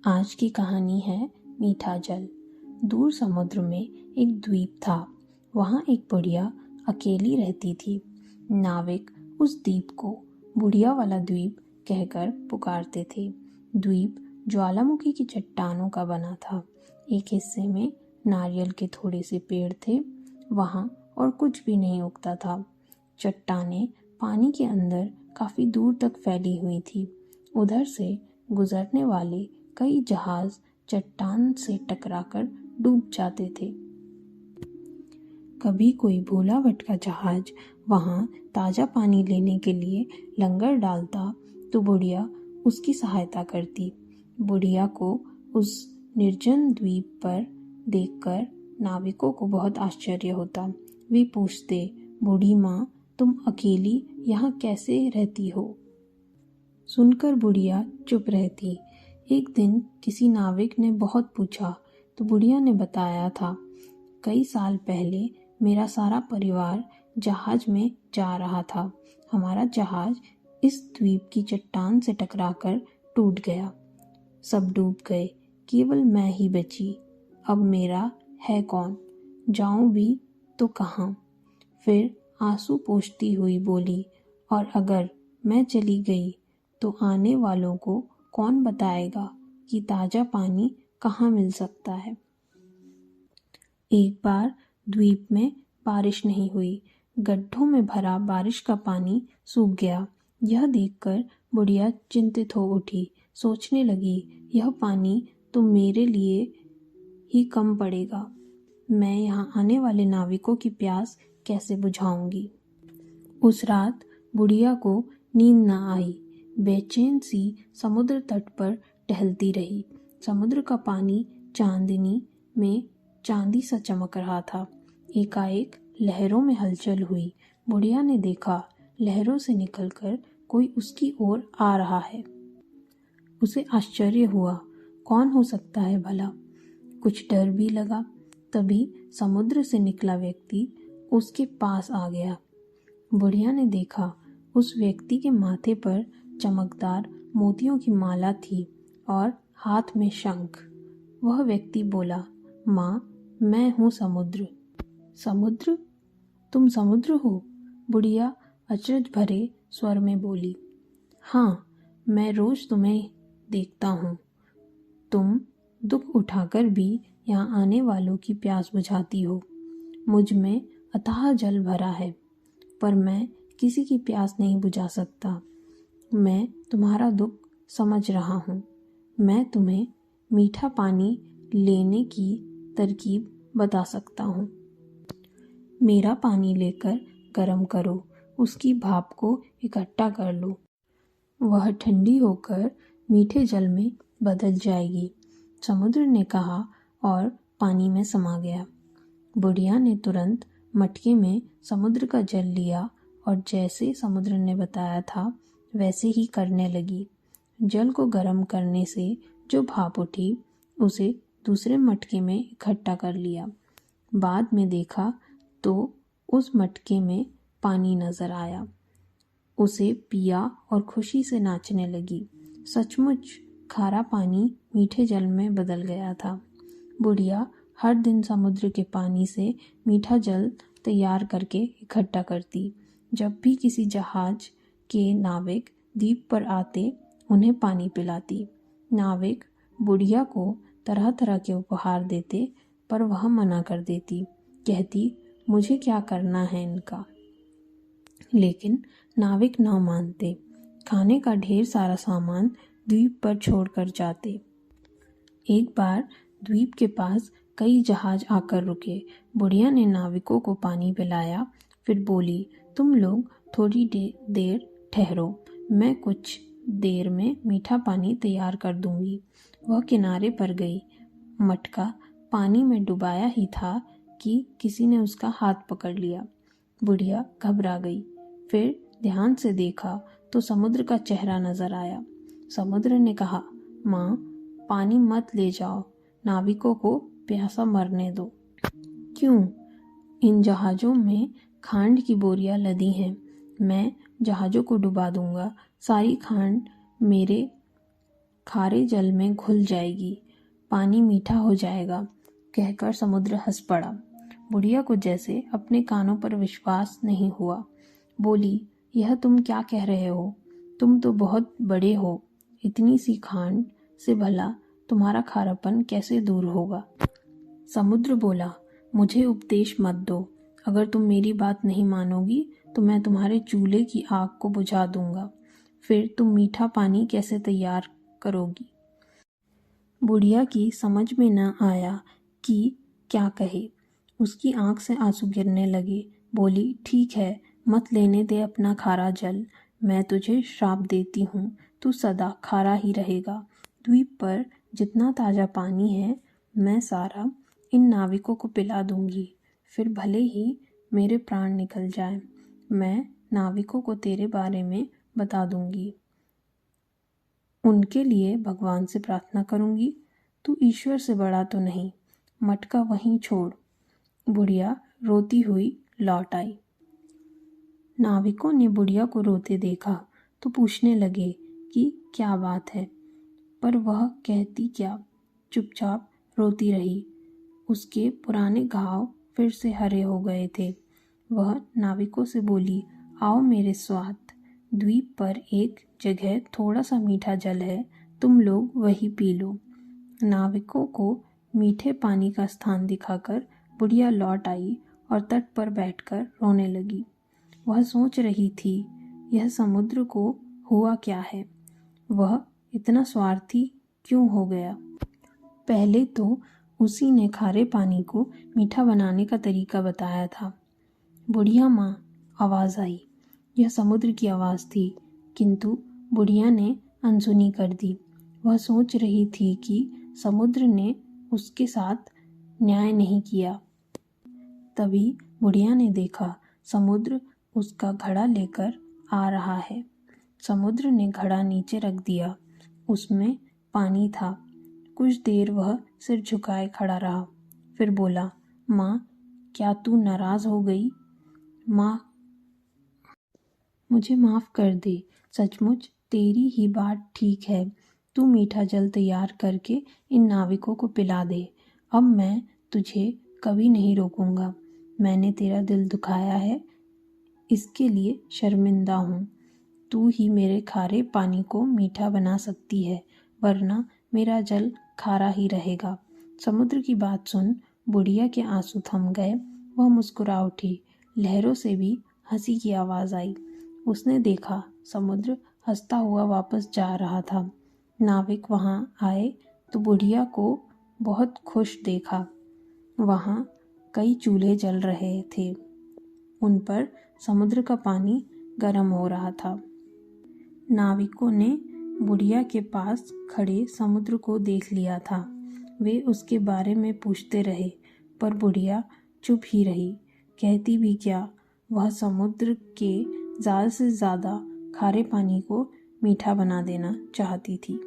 आज की कहानी है मीठा जल। दूर समुद्र में एक द्वीप था। वहाँ एक बुढ़िया अकेली रहती थी। नाविक उस द्वीप को बुढ़िया वाला द्वीप कहकर पुकारते थे। द्वीप ज्वालामुखी की चट्टानों का बना था। एक हिस्से में नारियल के थोड़े से पेड़ थे। वहाँ और कुछ भी नहीं उगता था। चट्टानें पानी के अंदर काफी दूर तक फैली हुई थी। उधर से गुजरने वाले कई जहाज चट्टान से टकराकर डूब जाते थे। कभी कोई भोला भटका जहाज वहां ताजा पानी लेने के लिए लंगर डालता तो बुढ़िया उसकी सहायता करती। बुढ़िया को उस निर्जन द्वीप पर देखकर नाविकों को बहुत आश्चर्य होता। वे पूछते, बूढ़ी माँ, तुम अकेली यहाँ कैसे रहती हो? सुनकर बुढ़िया चुप रहती। एक दिन किसी नाविक ने बहुत पूछा तो बुढ़िया ने बताया था, कई साल पहले मेरा सारा परिवार जहाज में जा रहा था। हमारा जहाज इस द्वीप की चट्टान से टकराकर टूट गया। सब डूब गए, केवल मैं ही बची। अब मेरा है कौन? जाऊं भी तो कहाँ? फिर आंसू पोंछती हुई बोली, और अगर मैं चली गई तो आने वालों को कौन बताएगा कि ताजा पानी कहाँ मिल सकता है? एक बार द्वीप में बारिश नहीं हुई। गड्ढों में भरा बारिश का पानी सूख गया। यह देखकर बुढ़िया चिंतित हो उठी। सोचने लगी, यह पानी तो मेरे लिए ही कम पड़ेगा। मैं यहाँ आने वाले नाविकों की प्यास कैसे बुझाऊंगी? उस रात बुढ़िया को नींद न आई। बेचैन सी समुद्र तट पर टहलती रही। समुद्र का पानी चांदनी में चांदी सा चमक रहा था। एकाएक लहरों में हलचल हुई। बुढ़िया ने देखा, लहरों से निकलकर कोई उसकी ओर आ रहा है। उसे आश्चर्य हुआ, कौन हो सकता है भला? कुछ डर भी लगा। तभी समुद्र से निकला व्यक्ति उसके पास आ गया। बुढ़िया ने देखा, उस व्यक्ति के माथे पर चमकदार मोतियों की माला थी और हाथ में शंख। वह व्यक्ति बोला, माँ, मैं हूँ समुद्र। समुद्र? तुम समुद्र हो? बुढ़िया अचरज भरे स्वर में बोली। हाँ, मैं रोज तुम्हें देखता हूँ। तुम दुख उठाकर भी यहाँ आने वालों की प्यास बुझाती हो। मुझ में अथाह जल भरा है, पर मैं किसी की प्यास नहीं बुझा सकता। मैं तुम्हारा दुख समझ रहा हूँ। मैं तुम्हें मीठा पानी लेने की तरकीब बता सकता हूँ। मेरा पानी लेकर गर्म करो, उसकी भाप को इकट्ठा कर लो। वह ठंडी होकर मीठे जल में बदल जाएगी। समुद्र ने कहा और पानी में समा गया। बुढ़िया ने तुरंत मटके में समुद्र का जल लिया और जैसे समुद्र ने बताया था वैसे ही करने लगी। जल को गर्म करने से जो भाप उठी उसे दूसरे मटके में इकट्ठा कर लिया। बाद में देखा तो उस मटके में पानी नजर आया। उसे पिया और खुशी से नाचने लगी। सचमुच खारा पानी मीठे जल में बदल गया था। बुढ़िया हर दिन समुद्र के पानी से मीठा जल तैयार करके इकट्ठा करती। जब भी किसी जहाज के नाविक द्वीप पर आते, उन्हें पानी पिलाती। नाविक बुढ़िया को तरह तरह के उपहार देते, पर वह मना कर देती, कहती, मुझे क्या करना है इनका? लेकिन नाविक न मानते। खाने का ढेर सारा सामान द्वीप पर छोड़कर जाते। एक बार द्वीप के पास कई जहाज आकर रुके। बुढ़िया ने नाविकों को पानी पिलाया, फिर बोली, तुम लोग थोड़ी देर ठहरो, मैं कुछ देर में मीठा पानी तैयार कर दूंगी। वह किनारे पर गई। मटका पानी में डुबाया ही था कि किसी ने उसका हाथ पकड़ लिया। बुढ़िया घबरा गई। फिर ध्यान से देखा तो समुद्र का चेहरा नजर आया। समुद्र ने कहा, माँ, पानी मत ले जाओ, नाविकों को प्यासा मरने दो। क्यों? इन जहाजों में खांड की बोरियां लदी हैं। मैं जहाजों को डुबा दूंगा। सारी खांड मेरे खारे जल में घुल जाएगी, पानी मीठा हो जाएगा, कहकर समुद्र हंस पड़ा। बुढ़िया को जैसे अपने कानों पर विश्वास नहीं हुआ। बोली, यह तुम क्या कह रहे हो? तुम तो बहुत बड़े हो, इतनी सी खांड से भला तुम्हारा खारापन कैसे दूर होगा? समुद्र बोला, मुझे उपदेश मत दो। अगर तुम मेरी बात नहीं मानोगी तो मैं तुम्हारे चूल्हे की आग को बुझा दूंगा। फिर तुम मीठा पानी कैसे तैयार करोगी? बुढ़िया की समझ में न आया कि क्या कहे। उसकी आंख से आंसू गिरने लगे। बोली, ठीक है, मत लेने दे अपना खारा जल। मैं तुझे श्राप देती हूँ, तू सदा खारा ही रहेगा। द्वीप पर जितना ताज़ा पानी है मैं सारा इन नाविकों को पिला दूंगी। फिर भले ही मेरे प्राण निकल जाए, मैं नाविकों को तेरे बारे में बता दूंगी। उनके लिए भगवान से प्रार्थना करूंगी। तू ईश्वर से बड़ा तो नहीं, मटका वहीं छोड़। बुढ़िया रोती हुई लौट आई। नाविकों ने बुढ़िया को रोते देखा तो पूछने लगे कि क्या बात है, पर वह कहती क्या, चुपचाप रोती रही। उसके पुराने घाव फिर से हरे हो गए थे। वह नाविकों से बोली, आओ मेरे स्वात, द्वीप पर एक जगह थोड़ा सा मीठा जल है, तुम लोग वही पी लो। नाविकों को मीठे पानी का स्थान दिखाकर बुढ़िया लौट आई और तट पर बैठकर रोने लगी। वह सोच रही थी, यह समुद्र को हुआ क्या है? वह इतना स्वार्थी क्यों हो गया? पहले तो उसी ने खारे पानी को मीठा बनाने का तरीका बताया था। बुढ़िया माँ, आवाज़ आई। यह समुद्र की आवाज़ थी, किंतु बुढ़िया ने अनसुनी कर दी। वह सोच रही थी कि समुद्र ने उसके साथ न्याय नहीं किया। तभी बुढ़िया ने देखा समुद्र उसका घड़ा लेकर आ रहा है। समुद्र ने घड़ा नीचे रख दिया। उसमें पानी था। कुछ देर वह सिर झुकाए खड़ा रहा, फिर बोला, माँ, क्या तू नाराज़ हो गई? माँ, मुझे माफ़ कर दे। सचमुच तेरी ही बात ठीक है। तू मीठा जल तैयार करके इन नाविकों को पिला दे। अब मैं तुझे कभी नहीं रोकूंगा। मैंने तेरा दिल दुखाया है, इसके लिए शर्मिंदा हूँ। तू ही मेरे खारे पानी को मीठा बना सकती है, वरना मेरा जल खारा ही रहेगा। समुद्र की बात सुन बुढ़िया के आंसू थम गए। वह मुस्कुरा उठी। लहरों से भी हंसी की आवाज़ आई। उसने देखा समुद्र हंसता हुआ वापस जा रहा था। नाविक वहाँ आए तो बुढ़िया को बहुत खुश देखा। वहाँ कई चूल्हे जल रहे थे। उन पर समुद्र का पानी गर्म हो रहा था। नाविकों ने बुढ़िया के पास खड़े समुद्र को देख लिया था। वे उसके बारे में पूछते रहे, पर बुढ़िया चुप ही रही। कहती भी क्या, वह समुद्र के ज़्यादा से ज़्यादा खारे पानी को मीठा बना देना चाहती थी।